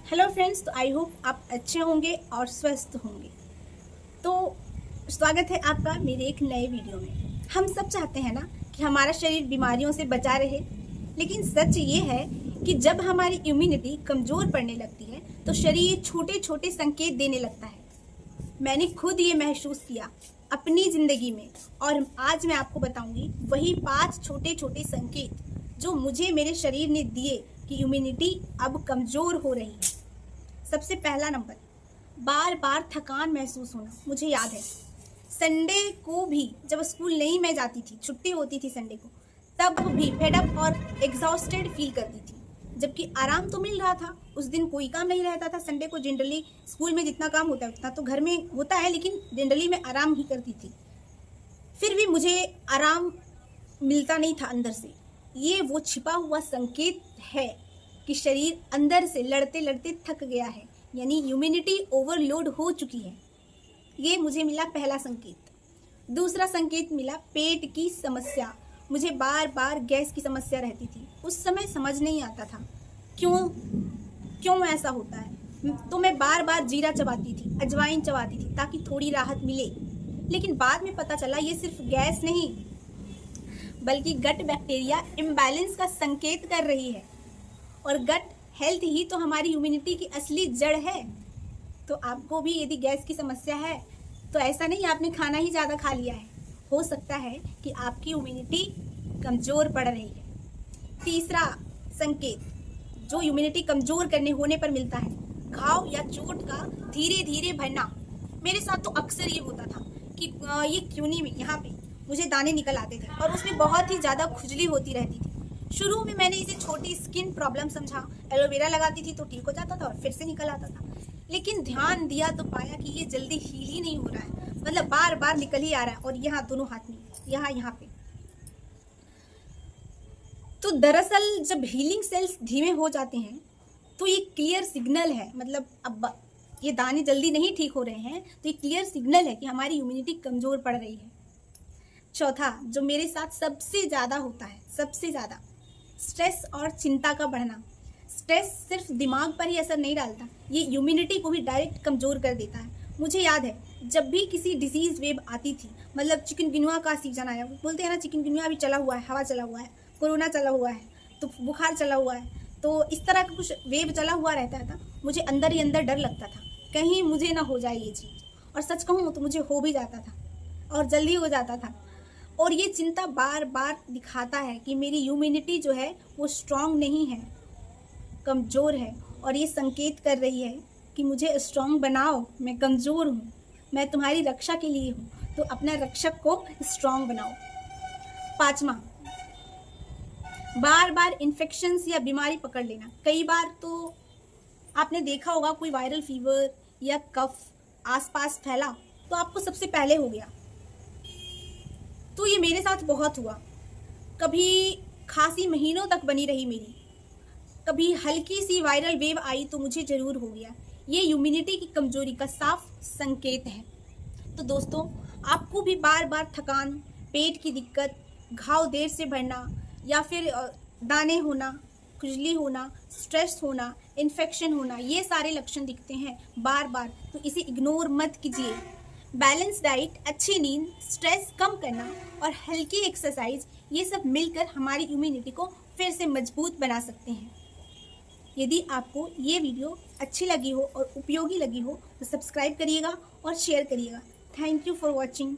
Hello friends, तो I hope आप अच्छे होंगे और स्वस्थ होंगे। तो स्वागत है आपका मेरे एक नए वीडियो में। हम सब चाहते हैं ना कि हमारा शरीर बीमारियों से बचा रहे, लेकिन सच ये है कि जब हमारी इम्यूनिटी कमज़ोर पड़ने लगती है तो शरीर छोटे छोटे संकेत देने लगता है। मैंने खुद ये महसूस किया अपनी ज़िंदगी में, और आज मैं आपको बताऊंगी वही 5 छोटे छोटे संकेत जो मुझे मेरे शरीर ने दिए कि इम्यूनिटी अब कमज़ोर हो रही है। सबसे पहला नंबर, बार बार थकान महसूस होना। मुझे याद है संडे को भी जब स्कूल नहीं मैं जाती थी, छुट्टी होती थी संडे को, तब भी फेडअप और एग्जॉस्टेड फील करती थी, जबकि आराम तो मिल रहा था। उस दिन कोई काम नहीं रहता था। संडे को जनरली स्कूल में जितना काम होता है उतना तो घर में होता है, लेकिन जनरली मैं आराम ही करती थी। फिर भी मुझे आराम मिलता नहीं था अंदर से। ये वो छिपा हुआ संकेत है कि शरीर अंदर से लड़ते लड़ते थक गया है, यानी इम्यूनिटी ओवरलोड हो चुकी है। ये मुझे मिला पहला संकेत। दूसरा संकेत मिला पेट की समस्या। मुझे बार बार गैस की समस्या रहती थी। उस समय समझ नहीं आता था क्यों ऐसा होता है। तो मैं बार बार जीरा चबाती थी, अजवाइन चबाती थी ताकि थोड़ी राहत मिले, लेकिन बाद में पता चला ये सिर्फ गैस नहीं बल्कि गट बैक्टीरिया इम्बैलेंस का संकेत कर रही है, और गट हेल्थ ही तो हमारी इम्यूनिटी की असली जड़ है। तो आपको भी यदि गैस की समस्या है तो ऐसा नहीं आपने खाना ही ज़्यादा खा लिया है, हो सकता है कि आपकी इम्यूनिटी कमज़ोर पड़ रही है। तीसरा संकेत जो इम्यूनिटी कमज़ोर करने होने पर मिलता है, घाव या चोट का धीरे धीरे भरना। मेरे साथ तो अक्सर ये होता था कि ये क्यूनी में यहाँ पे मुझे दाने निकल आते थे और उसमें बहुत ही ज़्यादा खुजली होती रहती थी। शुरू में मैंने इसे छोटी स्किन प्रॉब्लम समझा, एलोवेरा लगाती थी तो ठीक हो जाता था और फिर से निकल आता था। लेकिन ध्यान दिया तो पाया कि ये जल्दी हील ही नहीं हो रहा है, मतलब बार बार निकल ही आ रहा है, और यहाँ दोनों हाथ में, यहाँ पे। तो दरअसल जब हीलिंग सेल्स धीमे हो जाते हैं तो ये क्लियर सिग्नल है, मतलब अब ये दाने जल्दी नहीं ठीक हो रहे हैं तो ये क्लियर सिग्नल है कि हमारी इम्यूनिटी कमज़ोर पड़ रही है। चौथा जो मेरे साथ सबसे ज़्यादा होता है, सबसे ज़्यादा, स्ट्रेस और चिंता का बढ़ना। स्ट्रेस सिर्फ दिमाग पर ही असर नहीं डालता, ये इम्यूनिटी को भी डायरेक्ट कमज़ोर कर देता है। मुझे याद है जब भी किसी डिजीज़ वेव आती थी, मतलब चिकनगुनिया का सीजन आया, बोलते हैं ना चिकनगुनिया अभी चला हुआ है, हवा चला हुआ है, कोरोना चला हुआ है, तो बुखार चला हुआ है, तो इस तरह का कुछ वेव चला हुआ रहता था। मुझे अंदर ही अंदर डर लगता था कहीं मुझे ना हो जाए ये चीज़, और सच कहूँ तो मुझे हो भी जाता था और जल्दी हो जाता था। और ये चिंता बार बार दिखाता है कि मेरी इम्यूनिटी जो है वो स्ट्रांग नहीं है, कमज़ोर है, और ये संकेत कर रही है कि मुझे स्ट्रांग बनाओ, मैं कमज़ोर हूँ, मैं तुम्हारी रक्षा के लिए हूँ, तो अपना रक्षक को स्ट्रांग बनाओ। पाँचवा, बार बार इन्फेक्शंस या बीमारी पकड़ लेना। कई बार तो आपने देखा होगा कोई वायरल फीवर या कफ आसपास फैला तो आपको सबसे पहले हो गया। तो ये मेरे साथ बहुत हुआ। कभी खांसी महीनों तक बनी रही मेरी, कभी हल्की सी वायरल वेव आई तो मुझे ज़रूर हो गया। ये इम्यूनिटी की कमज़ोरी का साफ संकेत है। तो दोस्तों, आपको भी बार बार थकान, पेट की दिक्कत, घाव देर से भरना, या फिर दाने होना, खुजली होना, स्ट्रेस होना, इन्फेक्शन होना, ये सारे लक्षण दिखते हैं बार बार, तो इसे इग्नोर मत कीजिए। बैलेंस डाइट, अच्छी नींद, स्ट्रेस कम करना और हल्की एक्सरसाइज, ये सब मिलकर हमारी इम्यूनिटी को फिर से मजबूत बना सकते हैं। यदि आपको ये वीडियो अच्छी लगी हो और उपयोगी लगी हो तो सब्सक्राइब करिएगा और शेयर करिएगा। Thank you for watching.